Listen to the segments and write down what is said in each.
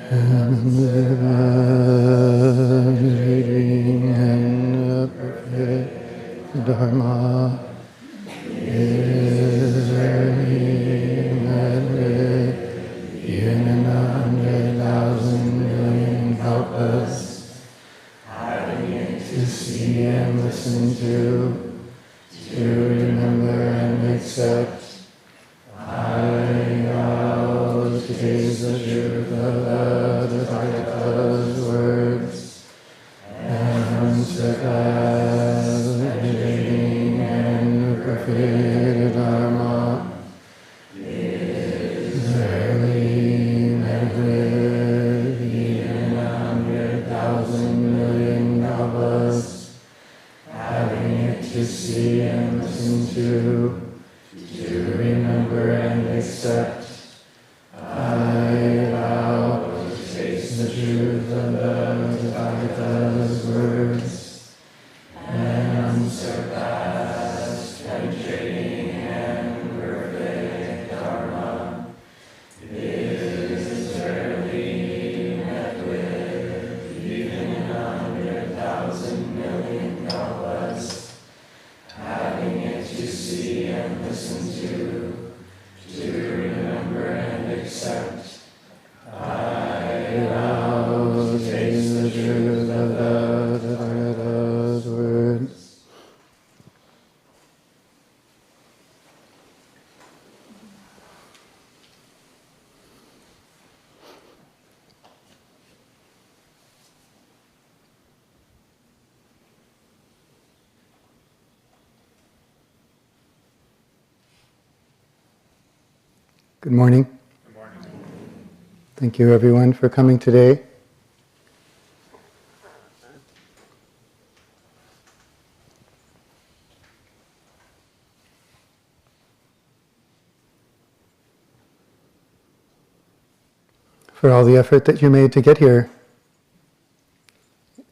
and liberating and perfect Dharma is reigning in 100,000 million kalpas, having it to see and listen to remember and accept. I vow to taste the truth of the Tathagata's words and surpass penetrating and perfect Dharma is rarely measured even 100,000 million kalpas, having it to see and listen to remember and accept. I vow to taste the truth of the Tathagata's words and surpass penetrating and perfect Dharma is rarely met with even 100,000 million kalpas, having it to see and listen to remember and accept. I vow to taste the truth of the Tathagata's words. Good morning. Good morning. Thank you everyone for coming today. For all the effort that you made to get here,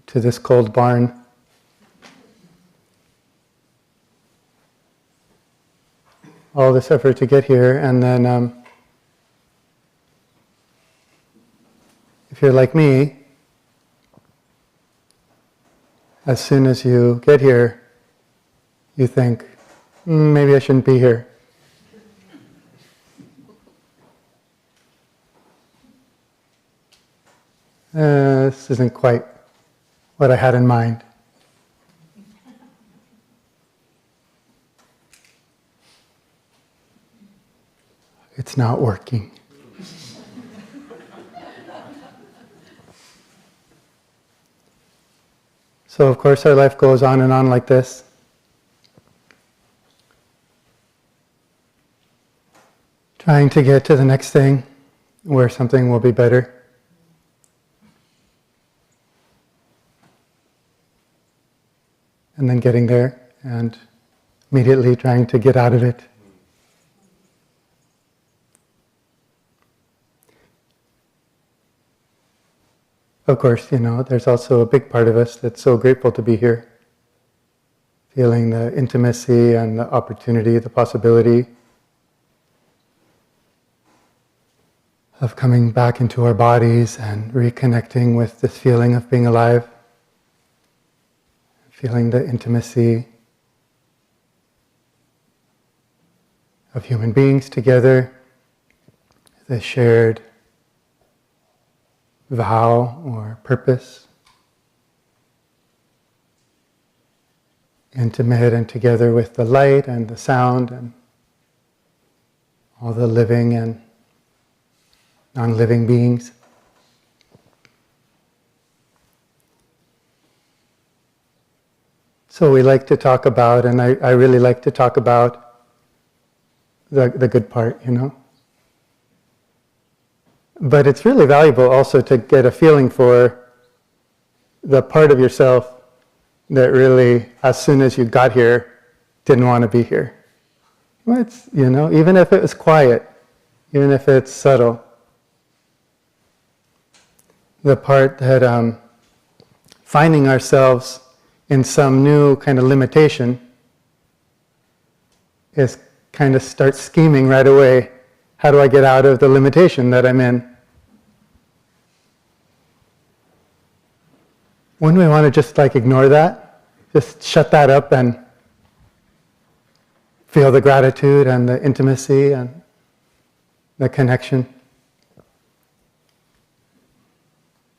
to this cold barn. All this effort to get here, and then if you're like me, as soon as you get here, you think, maybe I shouldn't be here. This isn't quite what I had in mind. It's not working. So of course our life goes on and on like this. Trying to get to the next thing where something will be better. And then getting there and immediately trying to get out of it. Of course, there's also a big part of us that's so grateful to be here. Feeling the intimacy and the opportunity, the possibility of coming back into our bodies and reconnecting with this feeling of being alive. Feeling the intimacy of human beings together, the shared vow or purpose, intimate and together with the light and the sound and all the living and non-living beings. So we like to talk about, and I really like to talk about the good part, But it's really valuable also to get a feeling for the part of yourself that really, as soon as you got here, didn't want to be here. Well, it's, even if it was quiet, even if it's subtle, the part that finding ourselves in some new kind of limitation is kind of start scheming right away. How do I get out of the limitation that I'm in? wouldn't we want to just like ignore that? Just shut that up and feel the gratitude and the intimacy and the connection?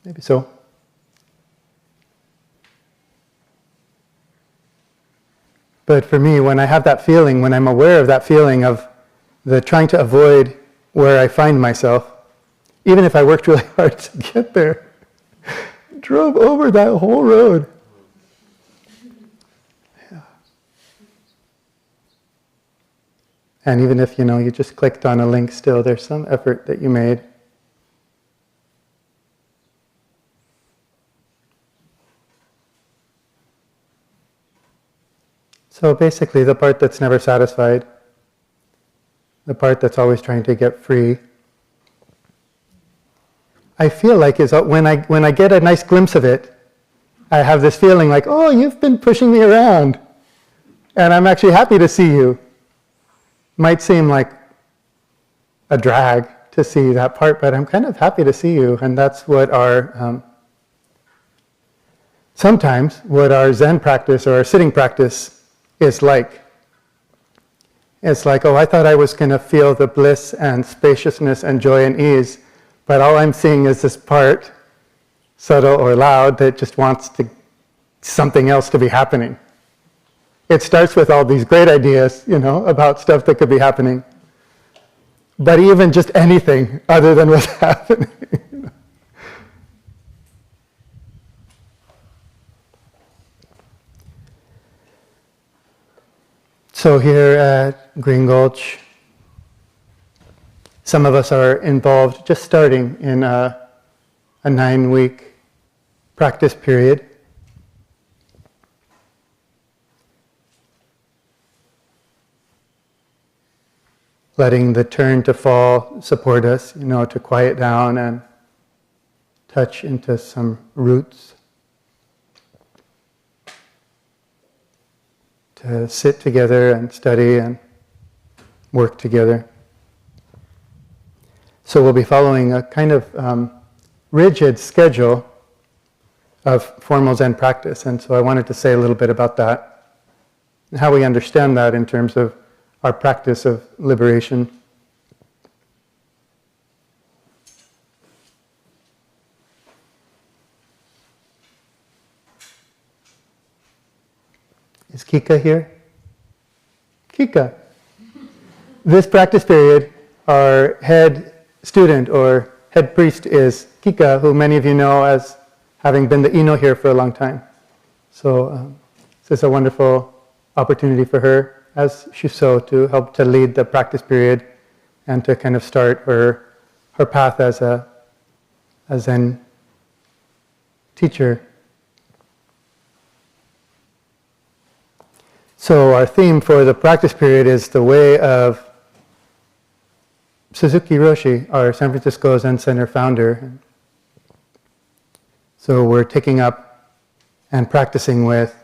Maybe so. But for me, when I have that feeling, when I'm aware of that feeling of the trying to avoid where I find myself, even if I worked really hard to get there, drove over that whole road. Yeah. And even if, you just clicked on a link still, there's some effort that you made. So basically, the part that's never satisfied, the part that's always trying to get free, I feel like is when I get a nice glimpse of it, I have this feeling like, oh, you've been pushing me around, and I'm actually happy to see you. Might seem like a drag to see that part, but I'm kind of happy to see you, and that's what sometimes what our Zen practice or our sitting practice is like. It's like, oh, I thought I was going to feel the bliss and spaciousness and joy and ease, but all I'm seeing is this part, subtle or loud, that just wants something else to be happening. It starts with all these great ideas, about stuff that could be happening, but even just anything other than what's happening. So here at Green Gulch, some of us are involved, just starting in a 9-week practice period. Letting the turn to fall support us, to quiet down and touch into some roots. To sit together and study and work together. So we'll be following a kind of rigid schedule of formal Zen practice, and so I wanted to say a little bit about that, and how we understand that in terms of our practice of liberation. Is Kika here? Kika. This practice period, our head student or head priest is Kika, who many of you know as having been the Ino here for a long time. So this is a wonderful opportunity for her as Shuso to help to lead the practice period and to kind of start her path as a Zen teacher. So our theme for the practice period is the way of Suzuki Roshi, our San Francisco Zen Center founder. So we're taking up and practicing with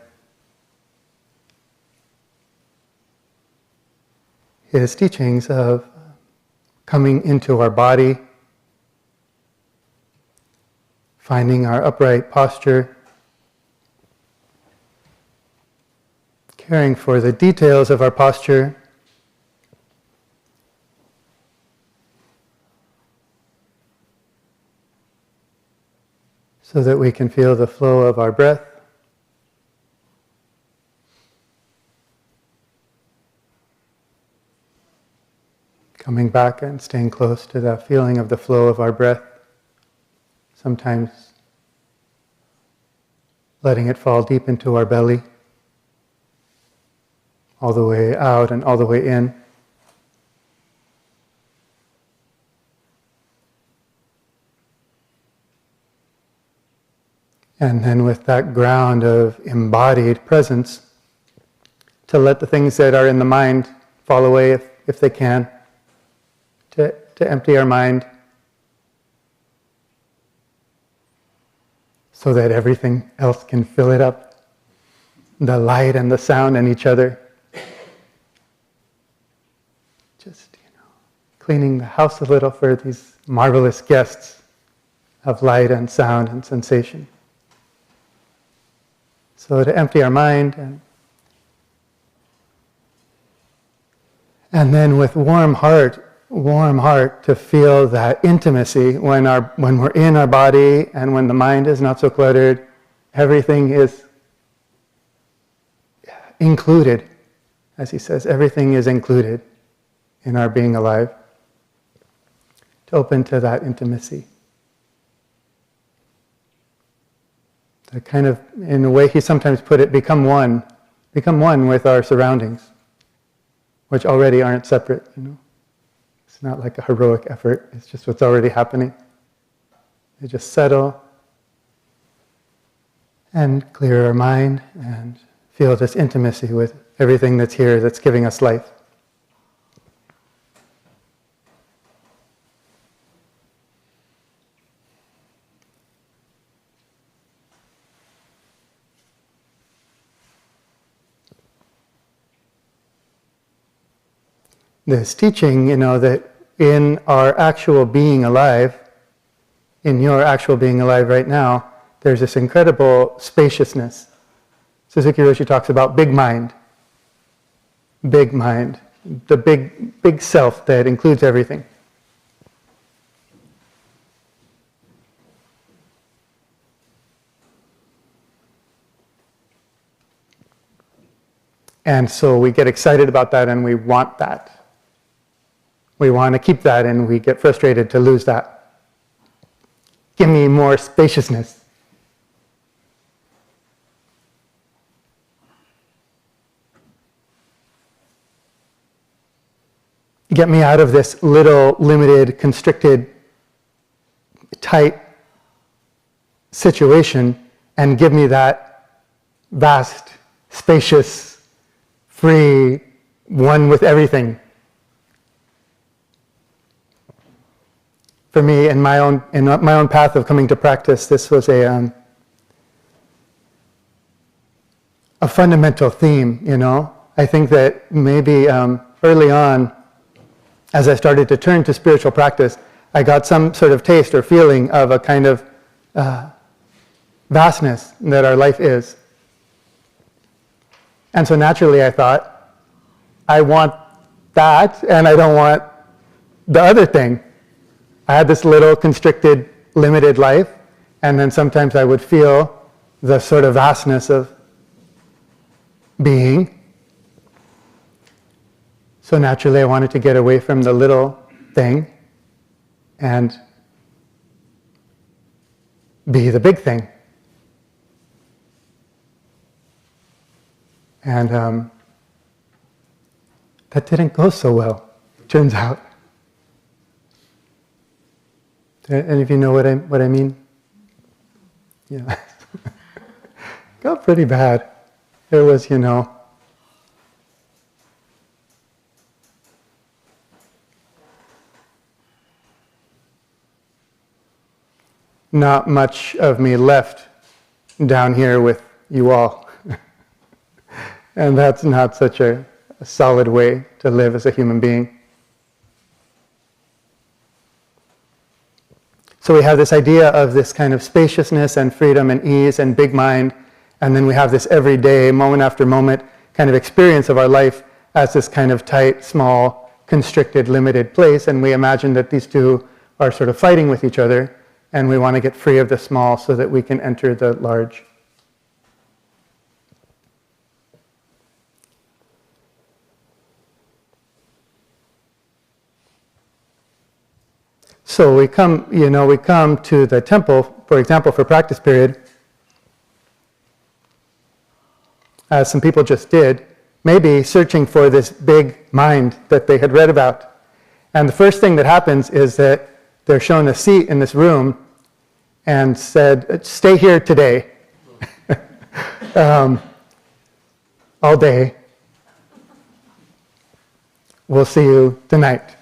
his teachings of coming into our body, finding our upright posture, caring for the details of our posture, so that we can feel the flow of our breath, coming back and staying close to that feeling of the flow of our breath, sometimes letting it fall deep into our belly, all the way out and all the way in. And then with that ground of embodied presence, to let the things that are in the mind fall away if they can, to empty our mind so that everything else can fill it up, the light and the sound and each other. Just, cleaning the house a little for these marvelous guests of light and sound and sensation. So to empty our mind, and then with warm heart to feel that intimacy when we're in our body and when the mind is not so cluttered, everything is included. As he says, everything is included in our being alive. To open to that intimacy. To kind of, in a way he sometimes put it, become one with our surroundings, which already aren't separate, It's not like a heroic effort, it's just what's already happening. You just settle and clear our mind and feel this intimacy with everything that's here, that's giving us life. This teaching, that in our actual being alive, in your actual being alive right now, there's this incredible spaciousness. Suzuki Roshi talks about big mind, the big self that includes everything. And so we get excited about that and we want that. We want to keep that and we get frustrated to lose that. Give me more spaciousness. Get me out of this little, limited, constricted, tight situation and give me that vast, spacious, free, one with everything. For me, in my own path of coming to practice, this was a fundamental theme. I think that maybe early on, as I started to turn to spiritual practice, I got some sort of taste or feeling of a kind of vastness that our life is. And so naturally I thought, I want that and I don't want the other thing. I had this little constricted, limited life, and then sometimes I would feel the sort of vastness of being. So naturally I wanted to get away from the little thing and be the big thing. And that didn't go so well, turns out. Any of you know what I mean? Yeah. Got pretty bad. There was, not much of me left down here with you all. And that's not such a solid way to live as a human being. So we have this idea of this kind of spaciousness and freedom and ease and big mind, and then we have this everyday, moment after moment, kind of experience of our life as this kind of tight, small, constricted, limited place, and we imagine that these two are sort of fighting with each other, and we want to get free of the small so that we can enter the large. So we come to the temple, for example, for practice period, as some people just did, maybe searching for this big mind that they had read about. And the first thing that happens is that they're shown a seat in this room and said, stay here today, all day. We'll see you tonight.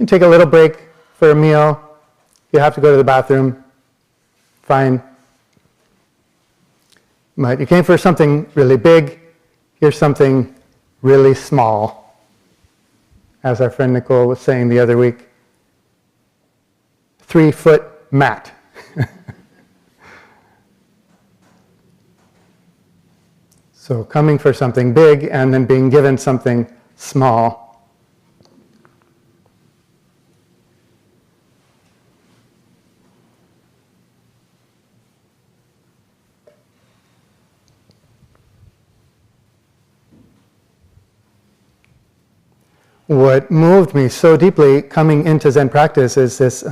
You take a little break for a meal. You have to go to the bathroom. Fine. But you came for something really big. Here's something really small. As our friend Nicole was saying the other week, 3-foot mat. So coming for something big and then being given something small. What moved me so deeply coming into Zen practice is this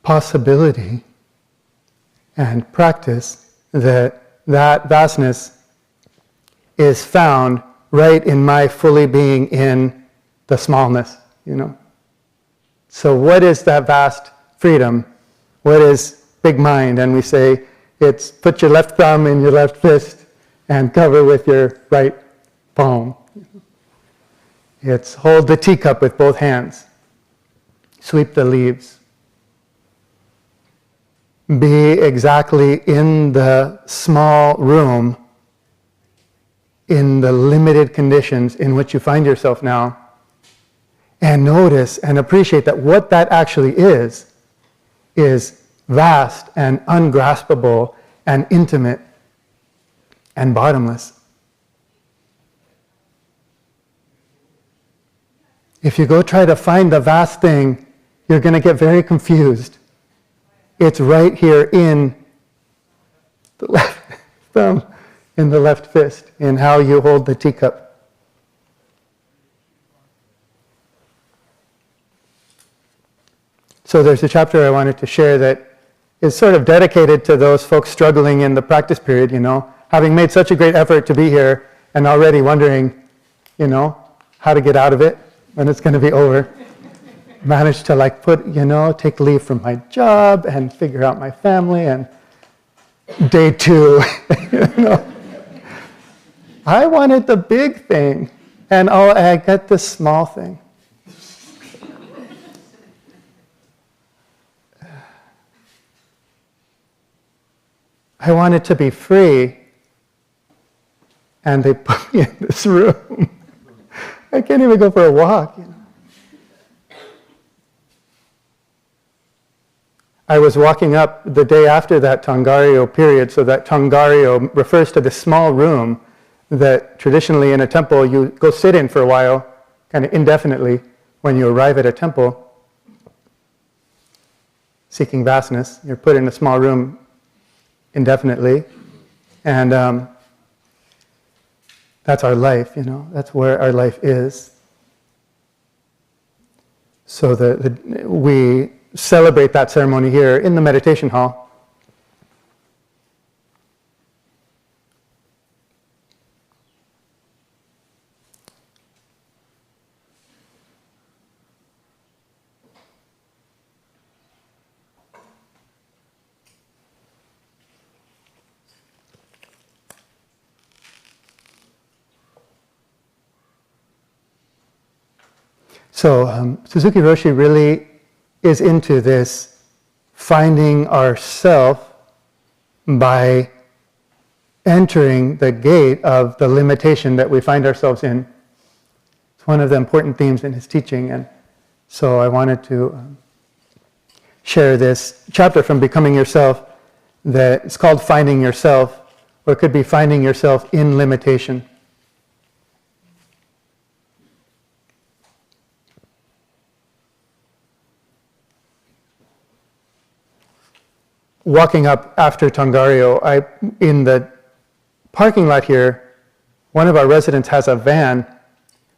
possibility and practice that vastness is found right in my fully being in the smallness, So what is that vast freedom? What is big mind? And we say it's put your left thumb in your left fist and cover with your right palm. It's hold the teacup with both hands. Sweep the leaves. Be exactly in the small room, in the limited conditions in which you find yourself now, and notice and appreciate that what that actually is vast and ungraspable and intimate and bottomless. If you go try to find the vast thing, you're going to get very confused. It's right here in the left thumb, in the left fist, in how you hold the teacup. So there's a chapter I wanted to share that is sort of dedicated to those folks struggling in the practice period, having made such a great effort to be here and already wondering, how to get out of it when it's going to be over. Managed to take leave from my job and figure out my family, and day 2, I wanted the big thing and I got the small thing. I wanted to be free, and they put me in this room. I can't even go for a walk. I was walking up the day after that Tangaryo period, so that Tangaryo refers to the small room that traditionally in a temple you go sit in for a while, kind of indefinitely, when you arrive at a temple, seeking vastness. You're put in a small room indefinitely, and that's our life, that's where our life is. So we celebrate that ceremony here in the meditation hall. So Suzuki Roshi really is into this finding ourself by entering the gate of the limitation that we find ourselves in. It's one of the important themes in his teaching, and so I wanted to share this chapter from Becoming Yourself that is called Finding Yourself, or it could be Finding Yourself in Limitation. Walking up after Tangaryo, in the parking lot here, one of our residents has a van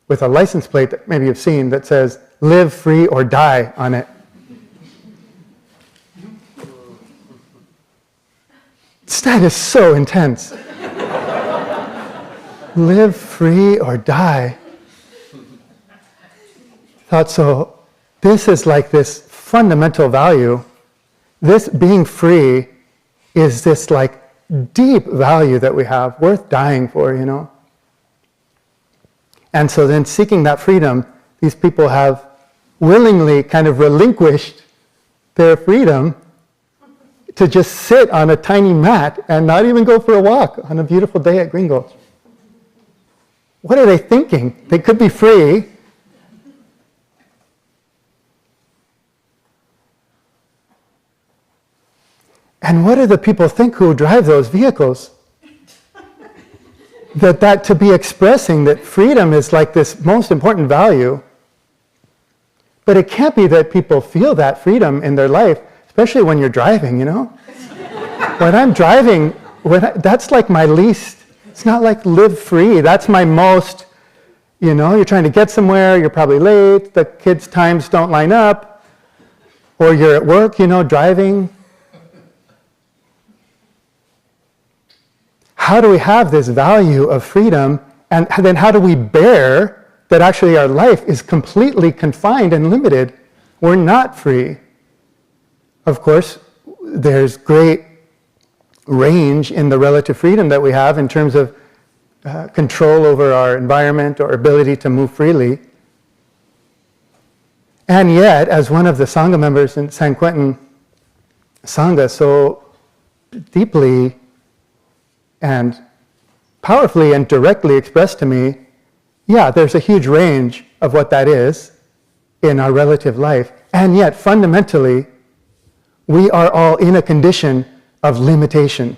with a license plate that maybe you've seen that says, "Live free or die" on it. That is so intense. Live free or die. Thought so. This is like this fundamental value. This being free is this like deep value that we have, worth dying for, And so then seeking that freedom, these people have willingly kind of relinquished their freedom to just sit on a tiny mat and not even go for a walk on a beautiful day at Green Gulch. What are they thinking? They could be free. And what do the people think who drive those vehicles? That to be expressing that freedom is like this most important value. But it can't be that people feel that freedom in their life, especially when you're driving, you know? When I'm driving, that's like my least, it's not like live free. That's my most, you know, you're trying to get somewhere, you're probably late, the kids' times don't line up, or you're at work, you know, driving. How do we have this value of freedom, and then how do we bear that actually our life is completely confined and limited? We're not free. Of course, there's great range in the relative freedom that we have in terms of control over our environment or ability to move freely. And yet, as one of the Sangha members in San Quentin Sangha so deeply and powerfully and directly expressed to me, yeah, there's a huge range of what that is in our relative life. And yet, fundamentally, we are all in a condition of limitation.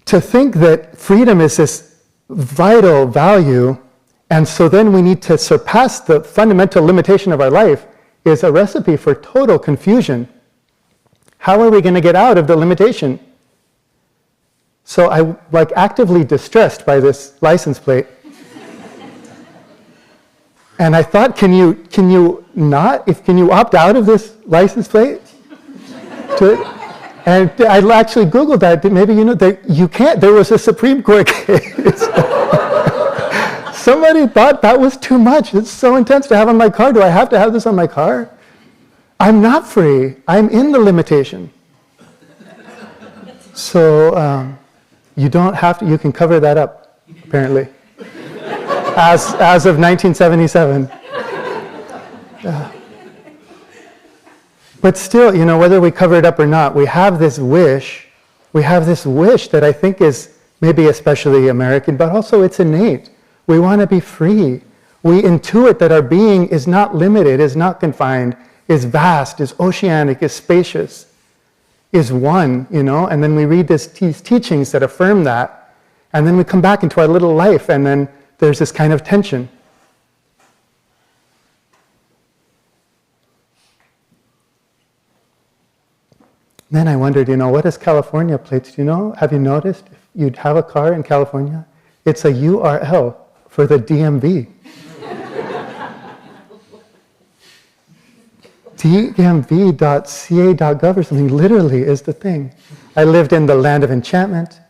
To think that freedom is this vital value, and so then we need to surpass the fundamental limitation of our life, is a recipe for total confusion. How are we going to get out of the limitation? So I like actively distressed by this license plate. And I thought, can you opt out of this license plate? And I actually Googled that. Maybe you know that you can't. There was a Supreme Court case. Somebody thought that was too much. It's so intense to have on my car. Do I have to have this on my car? I'm not free. I'm in the limitation. So you don't have to. You can cover that up, apparently. As of 1977. But still, you know, whether we cover it up or not, we have this wish. We have this wish that I think is maybe especially American, but also it's innate. We want to be free. We intuit that our being is not limited, is not confined, is vast, is oceanic, is spacious, is one, you know, and then we read these teachings that affirm that, and then we come back into our little life, and then there's this kind of tension. Then I wondered, you know, what is California plates? Do you know? Have you noticed? If you'd have a car in California, it's a URL for the DMV. dmv.ca.gov or something literally is the thing. I lived in the land of enchantment,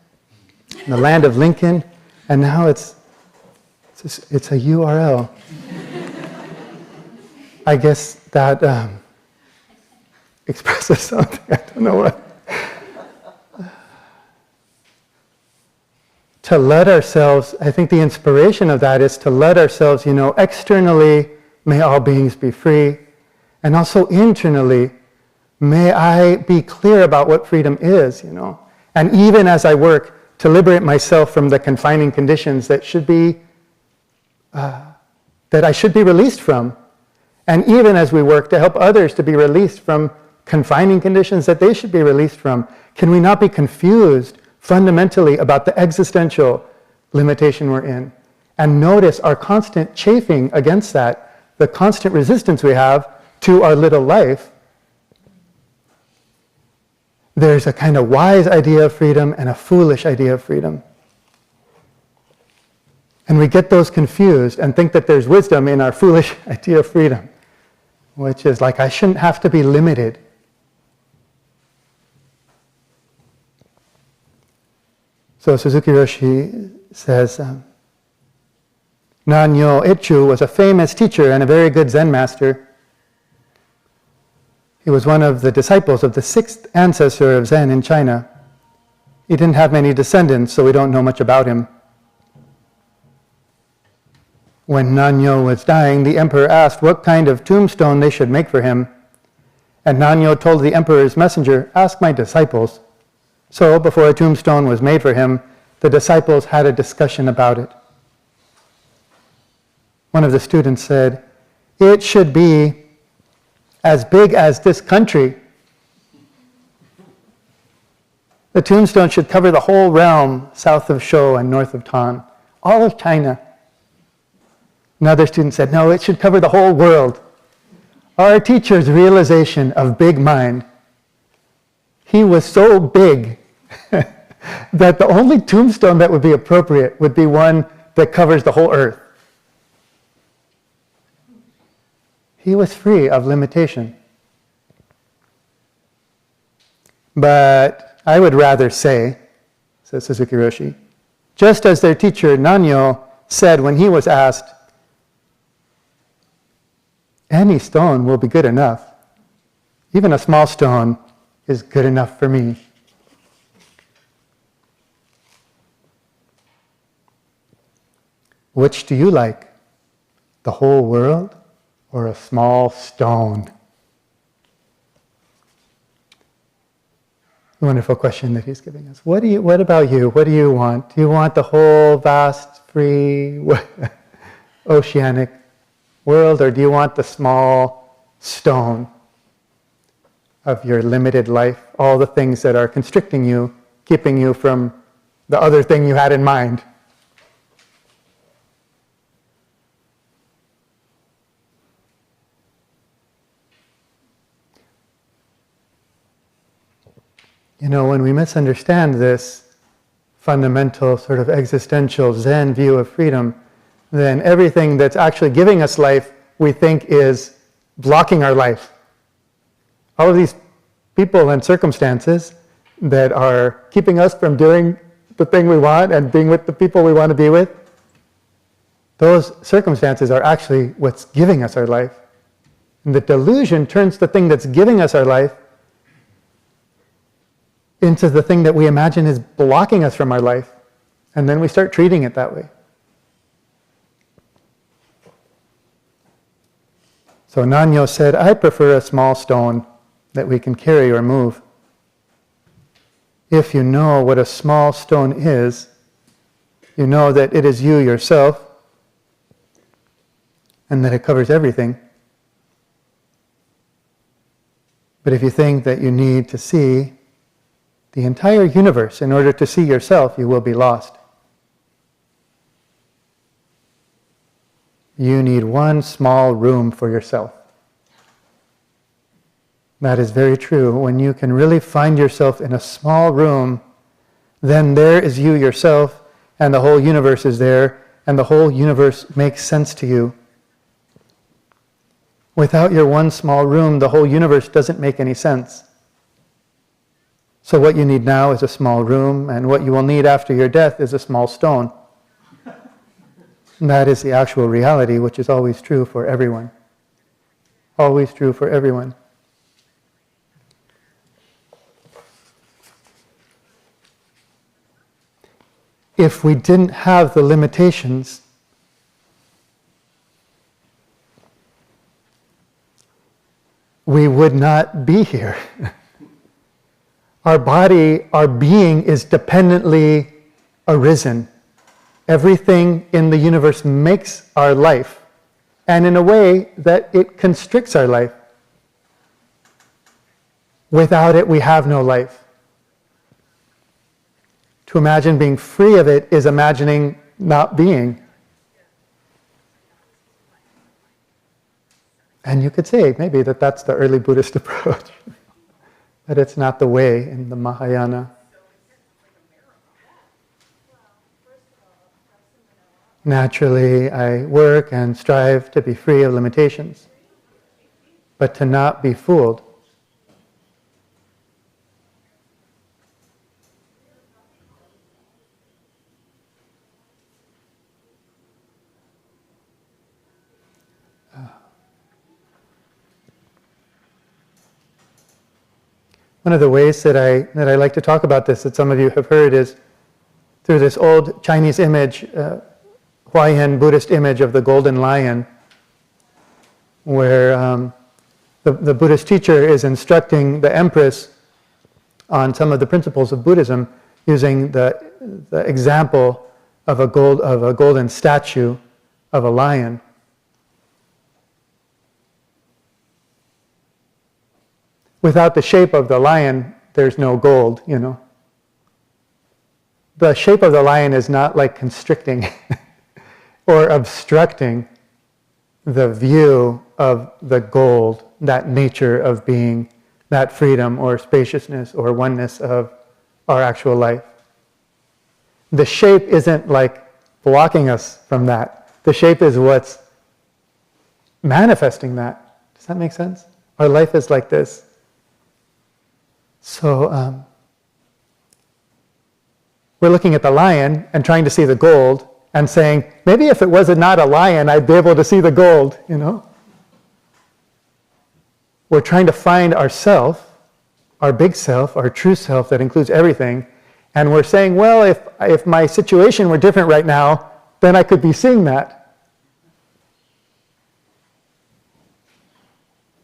the land of Lincoln, and now it's a URL. I guess that expresses something. I don't know what. To let ourselves, I think the inspiration of that is to let ourselves, you know, externally, may all beings be free. And also internally, may I be clear about what freedom is, you know. And even as I work to liberate myself from the confining conditions that I should be released from. And even as we work to help others to be released from confining conditions that they should be released from, can we not be confused fundamentally about the existential limitation we're in? And notice our constant chafing against that, the constant resistance we have to our little life. There's a kind of wise idea of freedom and a foolish idea of freedom. And we get those confused and think that there's wisdom in our foolish idea of freedom, which is like, I shouldn't have to be limited. So Suzuki Roshi says, Nanyo Etchu was a famous teacher and a very good Zen master. He was one of the disciples of the sixth ancestor of Zen in China. He didn't have many descendants, so we don't know much about him. When Nanyo was dying, the emperor asked what kind of tombstone they should make for him. And Nanyo told the emperor's messenger, ask my disciples. So, before a tombstone was made for him, the disciples had a discussion about it. One of the students said, it should be as big as this country. The tombstone should cover the whole realm south of Shou and north of Tan, all of China. Another student said, no, it should cover the whole world. Our teacher's realization of big mind, he was so big that the only tombstone that would be appropriate would be one that covers the whole earth. He was free of limitation. But I would rather say, says Suzuki Roshi, just as their teacher Nanyo said when he was asked, any stone will be good enough. Even a small stone is good enough for me. Which do you like? The whole world or a small stone? Wonderful question that he's giving us. What about you? What do you want? Do you want the whole vast, free, oceanic world, or do you want the small stone of your limited life, all the things that are constricting you, keeping you from the other thing you had in mind? You know, when we misunderstand this fundamental sort of existential Zen view of freedom, then everything that's actually giving us life, we think is blocking our life. All of these people and circumstances that are keeping us from doing the thing we want and being with the people we want to be with, those circumstances are actually what's giving us our life. And the delusion turns the thing that's giving us our life into the thing that we imagine is blocking us from our life. And then we start treating it that way. So Nanyo said, I prefer a small stone that we can carry or move. If you know what a small stone is, you know that it is you yourself and that it covers everything. But if you think that you need to see the entire universe in order to see yourself, you will be lost. You need one small room for yourself. That is very true. When you can really find yourself in a small room, then there is you yourself, and the whole universe is there, and the whole universe makes sense to you. Without your one small room, the whole universe doesn't make any sense. So what you need now is a small room, and what you will need after your death is a small stone. And that is the actual reality, which is always true for everyone. Always true for everyone. If we didn't have the limitations, we would not be here. Our body, our being is dependently arisen. Everything in the universe makes our life, and in a way that it constricts our life. Without it, we have no life. To imagine being free of it is imagining not being. And you could say maybe that that's the early Buddhist approach. But it's not the way in the Mahayana. Naturally, I work and strive to be free of limitations, but to not be fooled. One of the ways that I like to talk about this, that some of you have heard, is through this old Chinese image, Huayan Buddhist image of the golden lion, where the Buddhist teacher is instructing the empress on some of the principles of Buddhism using the example of a golden statue of a lion. Without the shape of the lion, there's no gold, you know. The shape of the lion is not like constricting or obstructing the view of the gold, that nature of being, that freedom or spaciousness or oneness of our actual life. The shape isn't like blocking us from that. The shape is what's manifesting that. Does that make sense? Our life is like this. So we're looking at the lion and trying to see the gold and saying, maybe if it was not a lion, I'd be able to see the gold, you know? We're trying to find ourself, our big self, our true self that includes everything, and we're saying, well, if my situation were different right now, then I could be seeing that.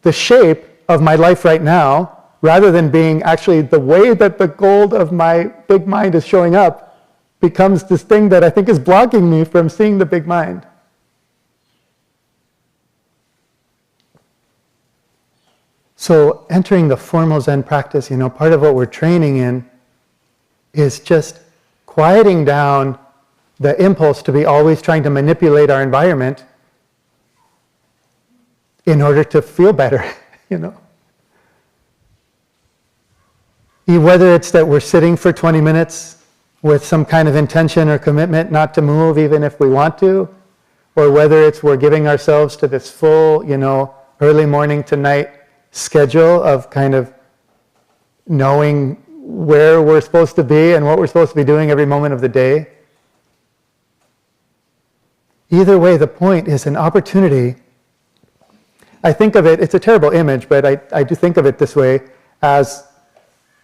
The shape of my life right now, rather than being actually the way that the gold of my big mind is showing up, becomes this thing that I think is blocking me from seeing the big mind. So entering the formal Zen practice, you know, part of what we're training in is just quieting down the impulse to be always trying to manipulate our environment in order to feel better, you know. Whether it's that we're sitting for 20 minutes with some kind of intention or commitment not to move even if we want to, or whether it's we're giving ourselves to this full, you know, early morning to night schedule of kind of knowing where we're supposed to be and what we're supposed to be doing every moment of the day. Either way, the point is an opportunity. I think of it, it's a terrible image, but I do think of it this way, as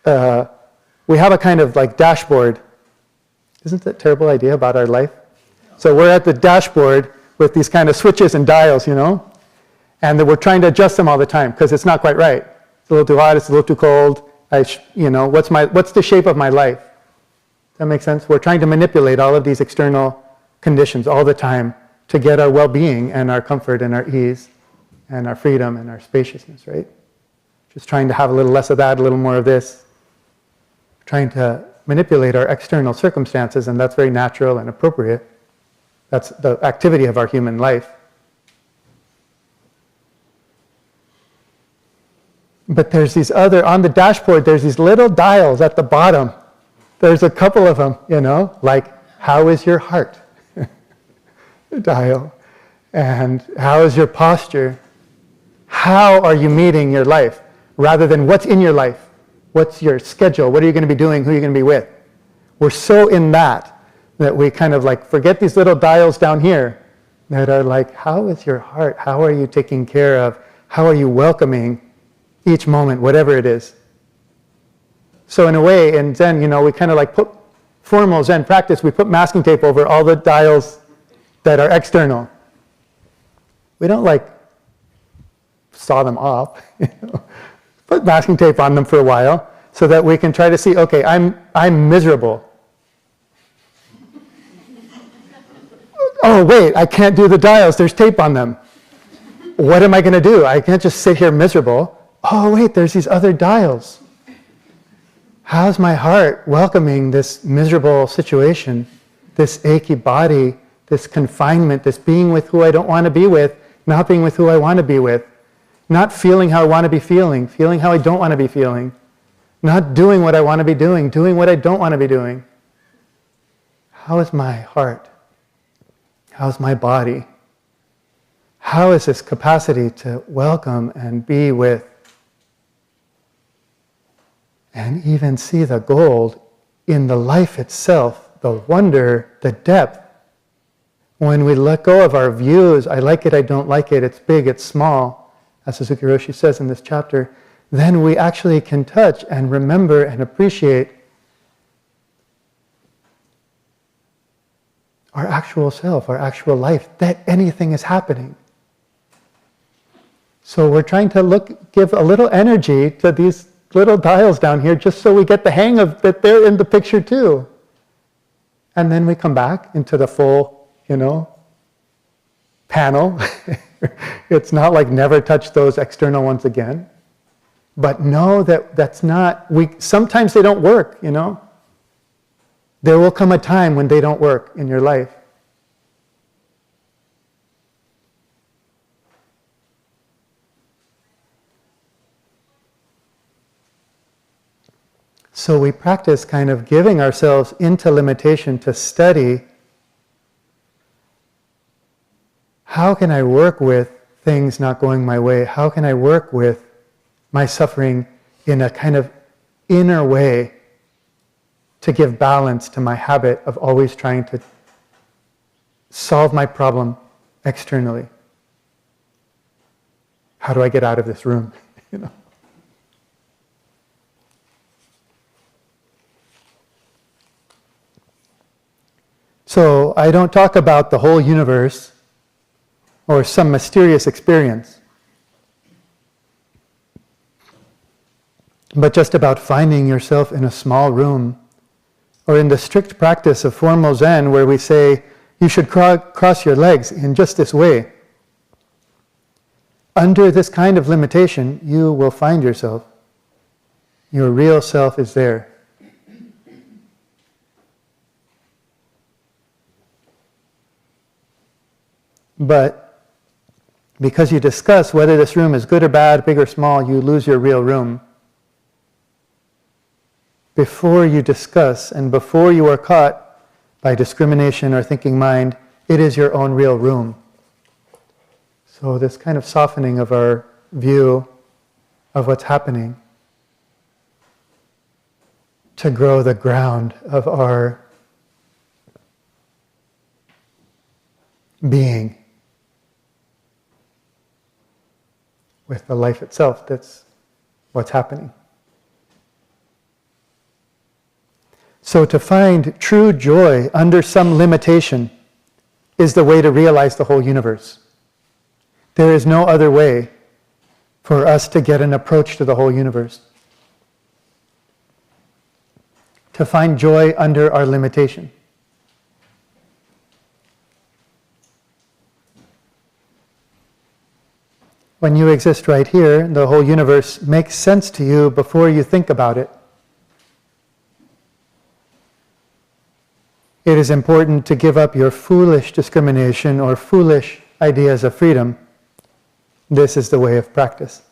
we have a kind of like dashboard. Isn't that a terrible idea about our life? So we're at the dashboard with these kind of switches and dials, you know, and then we're trying to adjust them all the time because it's not quite right. It's a little too hot, it's a little too cold. You know, what's the shape of my life? Does that make sense? We're trying to manipulate all of these external conditions all the time to get our well-being and our comfort and our ease and our freedom and our spaciousness, right? Just trying to have a little less of that, a little more of this. Trying to manipulate our external circumstances, and that's very natural and appropriate. That's the activity of our human life. But there's these other, on the dashboard, there's these little dials at the bottom. There's a couple of them, you know, like, how is your heart? Dial. And how is your posture? How are you meeting your life? Rather than what's in your life. What's your schedule? What are you going to be doing? Who are you going to be with? We're so in that we kind of like forget these little dials down here that are like, how is your heart? How are you taking care of? How are you welcoming each moment, whatever it is? So in a way, in Zen, you know, we kind of like put formal Zen practice, we put masking tape over all the dials that are external. We don't like saw them off, you know? Put masking tape on them for a while so that we can try to see, okay, I'm miserable. Oh wait, I can't do the dials, there's tape on them. What am I going to do? I can't just sit here miserable. Oh wait, there's these other dials. How's my heart welcoming this miserable situation, this achy body, this confinement, this being with who I don't want to be with, not being with who I want to be with, not feeling how I want to be feeling how I don't want to be feeling, not doing what I want to be doing what I don't want to be doing. How is my heart? How's my body? How is this capacity to welcome and be with and even see the gold in the life itself, the wonder, the depth? When we let go of our views, I like it, I don't like it, it's big, it's small, as Suzuki Roshi says in this chapter, then we actually can touch and remember and appreciate our actual self, our actual life, that anything is happening. So we're trying to give a little energy to these little dials down here just so we get the hang of that they're in the picture too. And then we come back into the full, you know, panel. It's not like never touch those external ones again. But know that that's not, sometimes they don't work, There will come a time when they don't work in your life. So we practice kind of giving ourselves into limitation to study how can I work with things not going my way? How can I work with my suffering in a kind of inner way to give balance to my habit of always trying to solve my problem externally? How do I get out of this room? So I don't talk about the whole universe or some mysterious experience, but just about finding yourself in a small room, or in the strict practice of formal Zen where we say you should cross your legs in just this way. Under this kind of limitation, you will find yourself. Your real self is there. But because you discuss whether this room is good or bad, big or small, you lose your real room. Before you discuss and before you are caught by discrimination or thinking mind, it is your own real room. So this kind of softening of our view of what's happening to grow the ground of our being with the life itself, that's what's happening. So to find true joy under some limitation is the way to realize the whole universe. There is no other way for us to get an approach to the whole universe. To find joy under our limitation. When you exist right here, the whole universe makes sense to you before you think about it. It is important to give up your foolish discrimination or foolish ideas of freedom. This is the way of practice.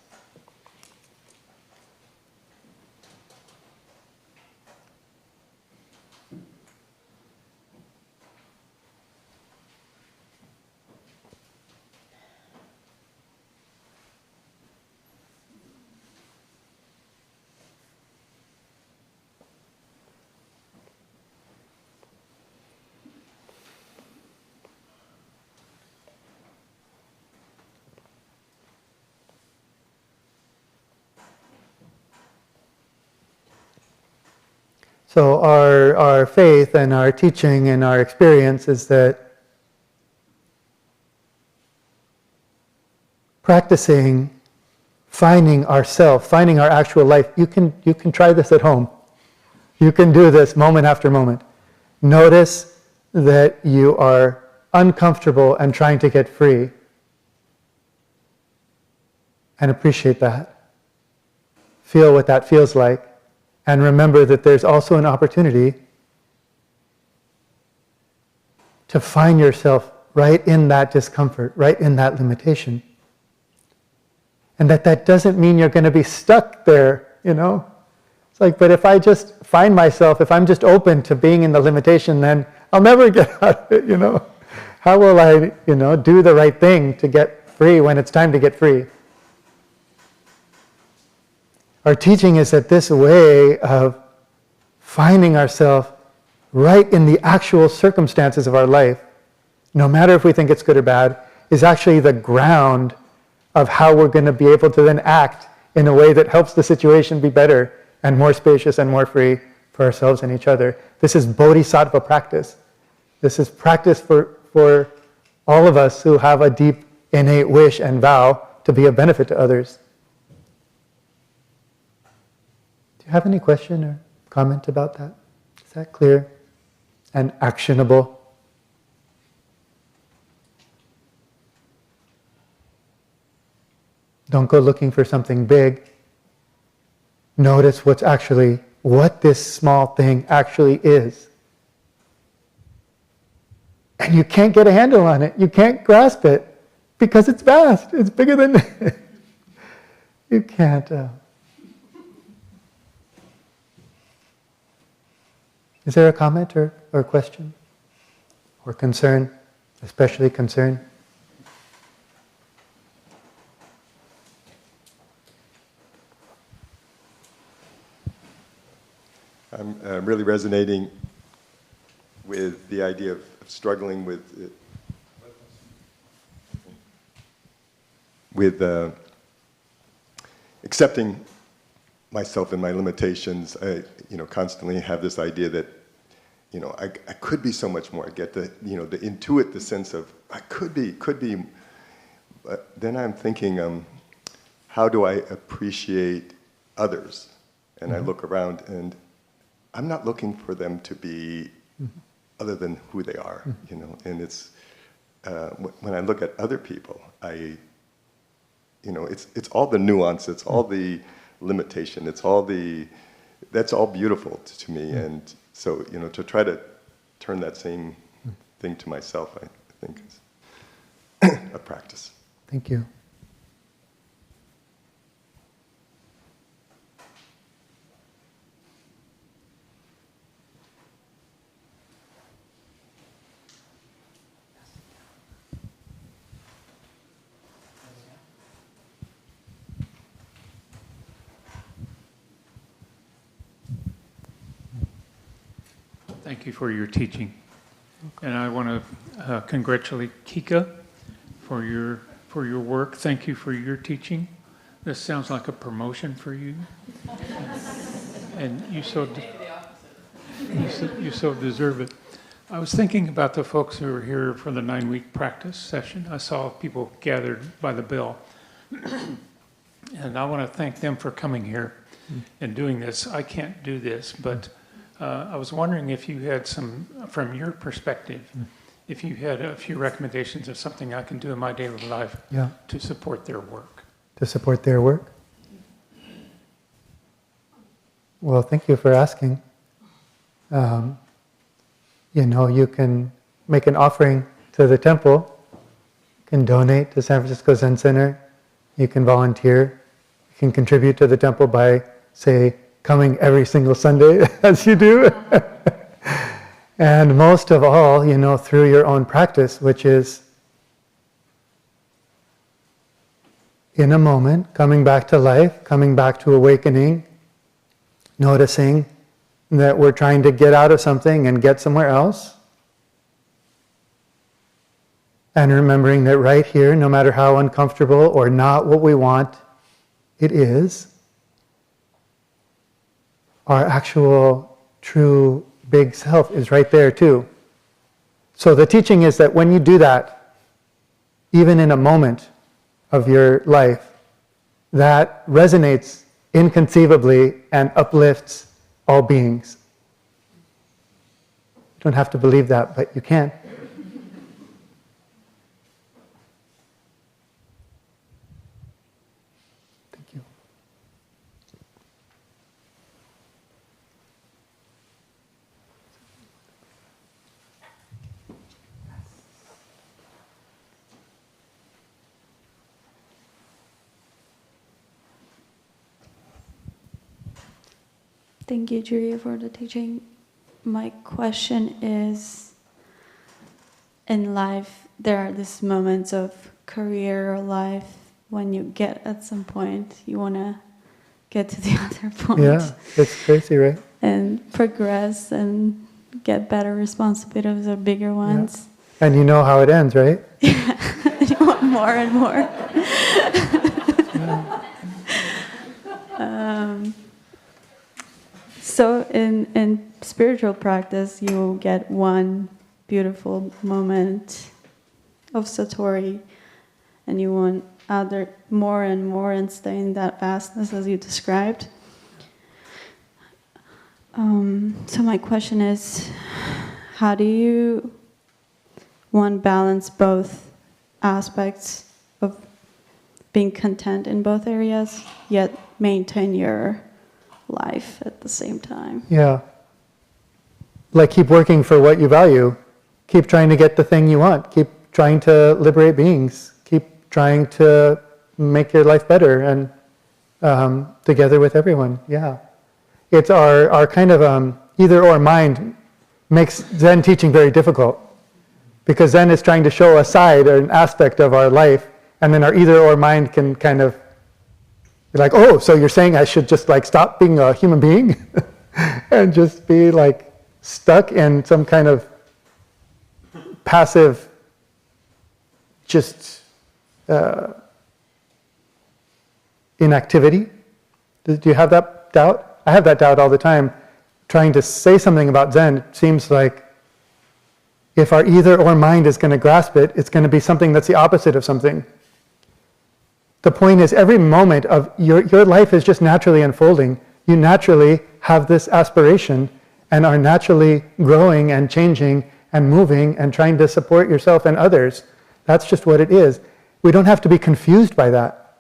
So our faith and our teaching and our experience is that practicing finding ourself, finding our actual life, you can try this at home. You can do this moment after moment. Notice that you are uncomfortable and trying to get free. And appreciate that. Feel what that feels like. And remember that there's also an opportunity to find yourself right in that discomfort, right in that limitation. And that doesn't mean you're going to be stuck there, It's like, but if I just find myself, if I'm just open to being in the limitation, then I'll never get out of it, How will I, do the right thing to get free when it's time to get free? Our teaching is that this way of finding ourselves right in the actual circumstances of our life, no matter if we think it's good or bad, is actually the ground of how we're going to be able to then act in a way that helps the situation be better and more spacious and more free for ourselves and each other. This is bodhisattva practice. This is practice for all of us who have a deep innate wish and vow to be of benefit to others. Do you have any question or comment about that? Is that clear and actionable? Don't go looking for something big. notice what this small thing actually is. And you can't get a handle on it. You can't grasp it because it's vast. It's bigger than... you can't... Is there a comment or question? Or concern? Especially concern? I'm really resonating with the idea of struggling with accepting myself and my limitations. I, constantly have this idea that, I could be so much more. I get the intuit the sense of I could be. But then I'm thinking, how do I appreciate others? And I look around, and I'm not looking for them to be other than who they are, And it's when I look at other people, it's all the nuance, it's all the limitation, that's all beautiful to me. And so, to try to turn that same thing to myself, I think is a practice. Thank you. Thank you for your teaching. And I want to congratulate Kika for your work. Thank you for your teaching. This sounds like a promotion for you. And you so deserve it. I was thinking about the folks who were here for the 9-week practice session. I saw people gathered by the bell. And I want to thank them for coming here and doing this. I can't do this, but I was wondering if you had some, from your perspective, if you had a few recommendations of something I can do in my daily life to support their work. To support their work? Well, thank you for asking. You can make an offering to the temple, you can donate to San Francisco Zen Center, you can volunteer, you can contribute to the temple by, say, coming every single Sunday, as you do. And most of all, through your own practice, which is in a moment, coming back to life, coming back to awakening, noticing that we're trying to get out of something and get somewhere else. And remembering that right here, no matter how uncomfortable or not what we want it is, our actual, true, big self is right there too. So the teaching is that when you do that, even in a moment of your life, that resonates inconceivably and uplifts all beings. You don't have to believe that, but you can. Thank you. Thank you, Jiryu, for the teaching. My question is, in life, there are these moments of career or life when you get at some point, you want to get to the other point. Yeah, it's crazy, right? And progress and get better responsibilities or bigger ones. Yeah. And you know how it ends, right? Yeah, you want more and more. So in spiritual practice, you get one beautiful moment of Satori, and you want more and more and stay in that vastness as you described. So my question is, how do you balance both aspects of being content in both areas, yet maintain your life at the same time. Yeah. Like keep working for what you value. Keep trying to get the thing you want. Keep trying to liberate beings. Keep trying to make your life better and together with everyone. Yeah. It's our kind of either or mind makes Zen teaching very difficult, because Zen is trying to show a side or an aspect of our life, and then our either or mind can kind of be like, oh, so you're saying I should just like stop being a human being and just be like stuck in some kind of passive, just inactivity? Do you have that doubt? I have that doubt all the time. Trying to say something about Zen, it seems like if our either or mind is going to grasp it, it's going to be something that's the opposite of something. The point is, every moment of your life is just naturally unfolding. You naturally have this aspiration and are naturally growing and changing and moving and trying to support yourself and others. That's just what it is. We don't have to be confused by that.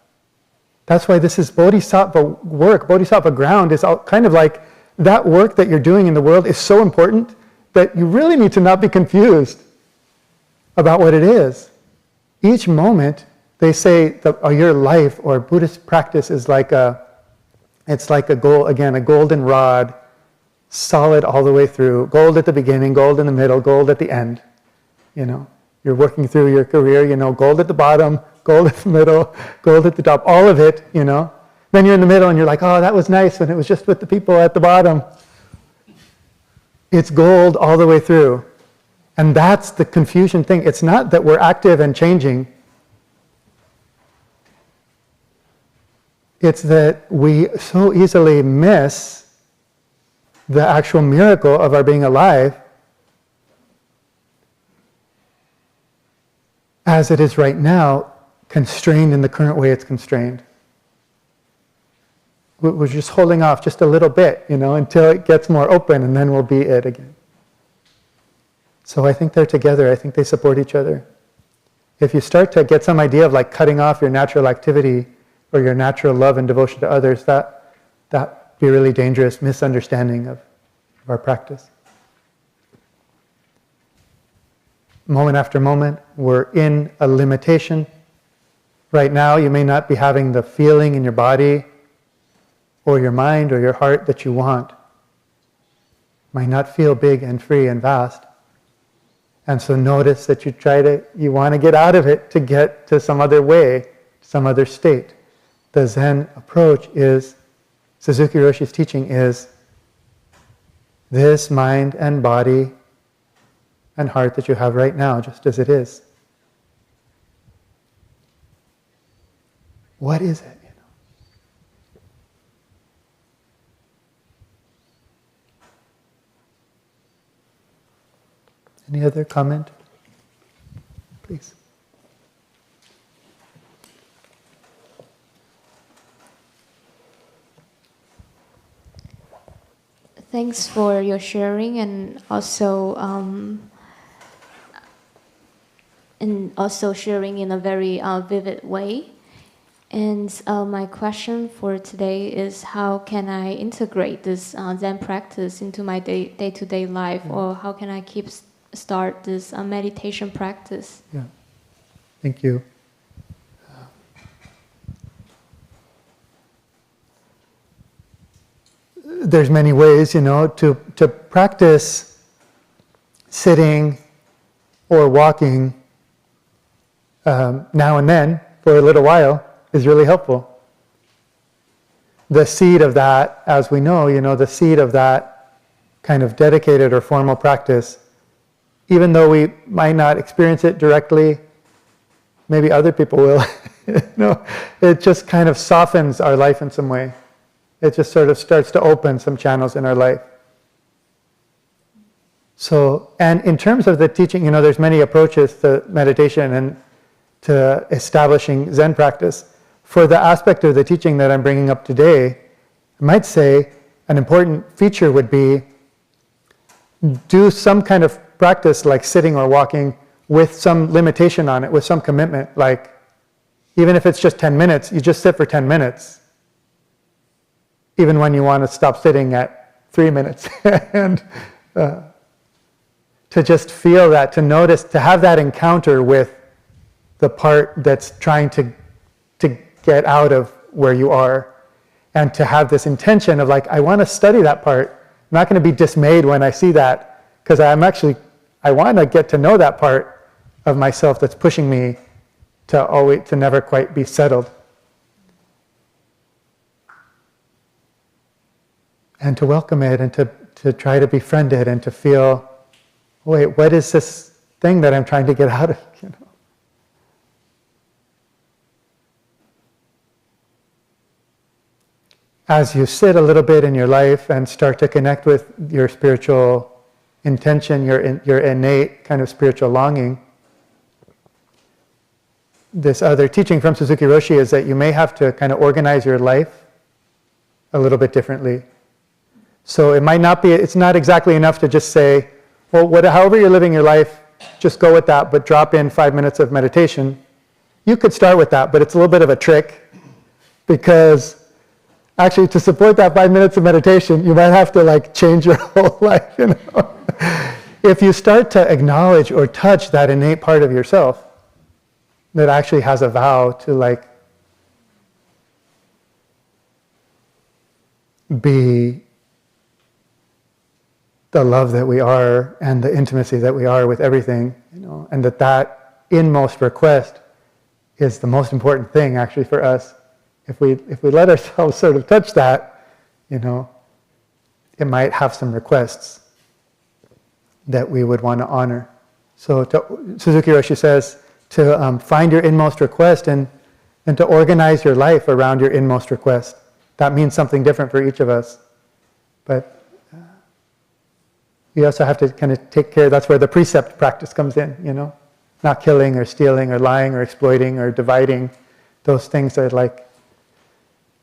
That's why this is bodhisattva work. Bodhisattva ground is all kind of like that work that you're doing in the world is so important that you really need to not be confused about what it is. Each moment, they say that your life or Buddhist practice is like it's like a golden rod, solid all the way through. Gold at the beginning, gold in the middle, gold at the end. You know, you're working through your career, you know, gold at the bottom, gold at the middle, gold at the top, all of it, you know. Then you're in the middle and you're like, oh, that was nice when it was just with the people at the bottom. It's gold all the way through. And that's the confusion thing. It's not that we're active and changing. It's that we so easily miss the actual miracle of our being alive as it is right now, constrained in the current way it's constrained. We're just holding off just a little bit, you know, until it gets more open, and then we'll be it again. So I think they're together. I think they support each other. If you start to get some idea of like cutting off your natural activity or your natural love and devotion to others, that be a really dangerous misunderstanding of our practice. Moment after moment, we're in a limitation. Right now, you may not be having the feeling in your body or your mind or your heart that you want. Might not feel big and free and vast. And so notice that you want to get out of it to get to some other way, some other state. The Zen approach is, Suzuki Roshi's teaching is, this mind and body and heart that you have right now, just as it is. What is it? Any other comment? Please. Thanks for your sharing, and also sharing in a very vivid way. And my question for today is, how can I integrate this Zen practice into my day-to-day life, or how can I start this meditation practice? Yeah, thank you. There's many ways, you know, to practice sitting or walking now and then for a little while is really helpful. The seed of that, as we know, you know, the seed of that kind of dedicated or formal practice, even though we might not experience it directly, maybe other people will. No, it just kind of softens our life in some way. It just sort of starts to open some channels in our life. So, and in terms of the teaching, you know, there's many approaches to meditation and to establishing Zen practice. For the aspect of the teaching that I'm bringing up today, I might say an important feature would be do some kind of practice like sitting or walking with some limitation on it, with some commitment. Like, even if it's just 10 minutes, you just sit for 10 minutes. even when you want to stop sitting at 3 minutes. And to just feel that, to notice, to have that encounter with the part that's trying to get out of where you are, and to have this intention of like, I want to study that part. I'm not going to be dismayed when I see that, because I want to get to know that part of myself that's pushing me to never quite be settled. And to welcome it, and to try to befriend it, and to feel, wait, what is this thing that I'm trying to get out of? As you sit a little bit in your life and start to connect with your spiritual intention, your innate kind of spiritual longing, this other teaching from Suzuki Roshi is that you may have to kind of organize your life a little bit differently. So it might not be, it's not exactly enough to just say, well, however you're living your life, just go with that, but drop in 5 minutes of meditation. You could start with that, but it's a little bit of a trick, because actually, to support that 5 minutes of meditation, you might have to like change your whole life. If you start to acknowledge or touch that innate part of yourself that actually has a vow to like be the love that we are and the intimacy that we are with everything, and that inmost request is the most important thing actually for us. If we let ourselves sort of touch that, it might have some requests that we would want to honor. So Suzuki Roshi says to find your inmost request and to organize your life around your inmost request. That means something different for each of us. But you also have to kind of take care, that's where the precept practice comes in, not killing or stealing or lying or exploiting or dividing. Those things are like,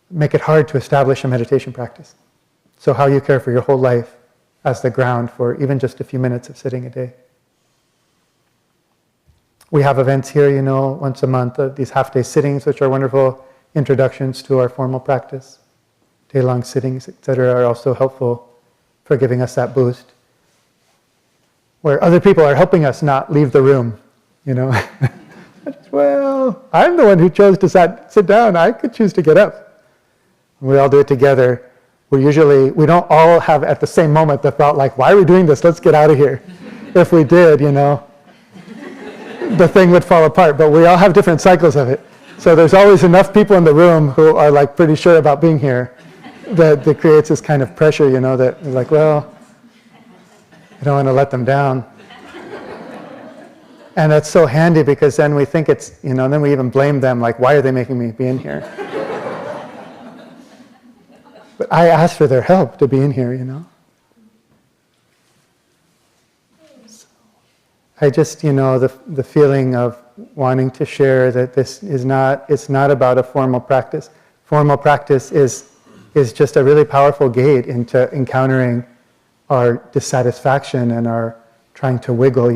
make it hard to establish a meditation practice. So how you care for your whole life as the ground for even just a few minutes of sitting a day. We have events here, once a month, these half-day sittings, which are wonderful introductions to our formal practice. Day-long sittings, etc., are also helpful for giving us that boost. Where other people are helping us not leave the room, Well, I'm the one who chose to sit down. I could choose to get up. We all do it together. We don't all have at the same moment the thought like, why are we doing this? Let's get out of here. If we did, the thing would fall apart. But we all have different cycles of it. So there's always enough people in the room who are like pretty sure about being here that creates this kind of pressure, that we're like, well, I don't want to let them down. And that's so handy, because then we think it's, then we even blame them, like, why are they making me be in here? But I asked for their help to be in here, So I just, the feeling of wanting to share that this is it's not about a formal practice. Formal practice is just a really powerful gate into encountering our dissatisfaction and our trying to wiggle,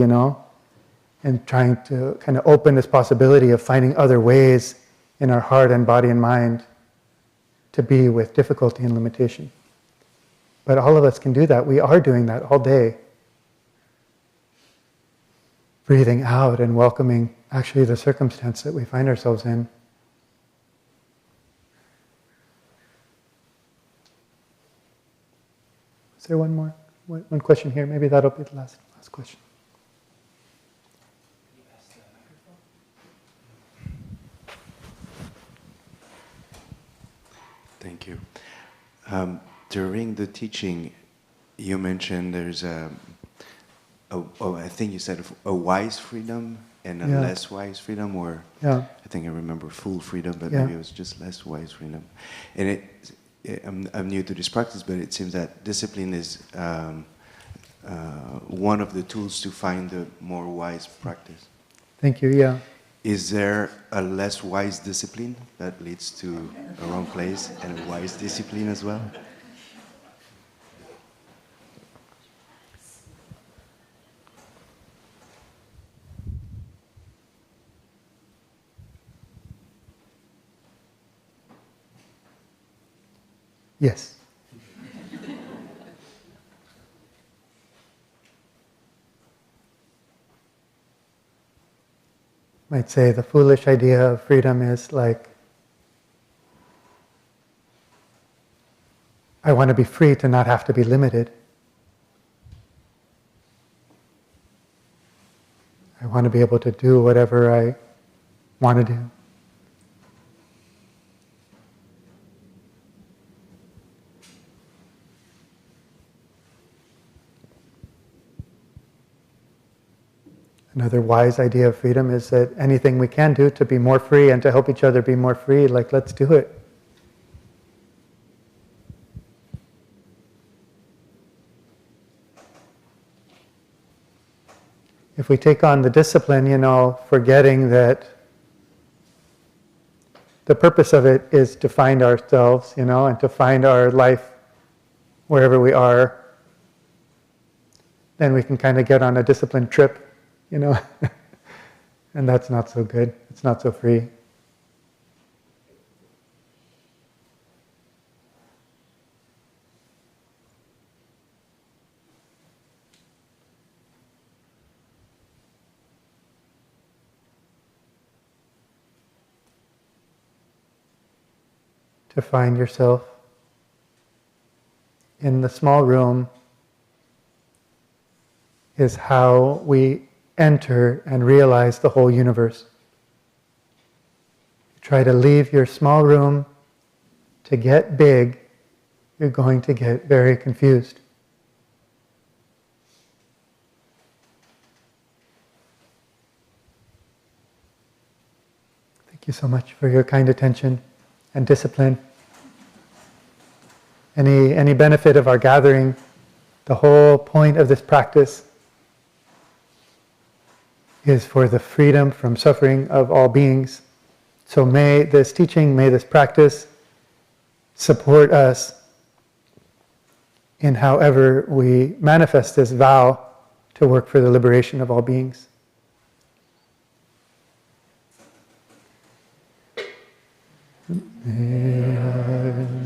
and trying to kind of open this possibility of finding other ways in our heart and body and mind to be with difficulty and limitation. But all of us can do that. We are doing that all day. Breathing out and welcoming actually the circumstance that we find ourselves in. Is there one question here? Maybe that'll be the last question. Thank you. During the teaching, you mentioned there's I think you said a wise freedom and a less wise freedom, or I think I remember full freedom, but maybe it was just less wise freedom. And I'm new to this practice, but it seems that discipline is one of the tools to find the more wise practice. Thank you, yeah. Is there a less wise discipline that leads to a wrong place, and a wise discipline as well? Yes. Might say the foolish idea of freedom is like, I want to be free to not have to be limited. I want to be able to do whatever I want to do. Another wise idea of freedom is that anything we can do to be more free and to help each other be more free, like, let's do it. If we take on the discipline, forgetting that the purpose of it is to find ourselves, and to find our life wherever we are, then we can kind of get on a discipline trip, and that's not so good. It's not so free. To find yourself in the small room is how we enter and realize the whole universe. Try to leave your small room to get big, you're going to get very confused. Thank you so much for your kind attention and discipline. Any benefit of our gathering, the whole point of this practice is for the freedom from suffering of all beings. So may this teaching, may this practice support us in however we manifest this vow to work for the liberation of all beings. Yeah.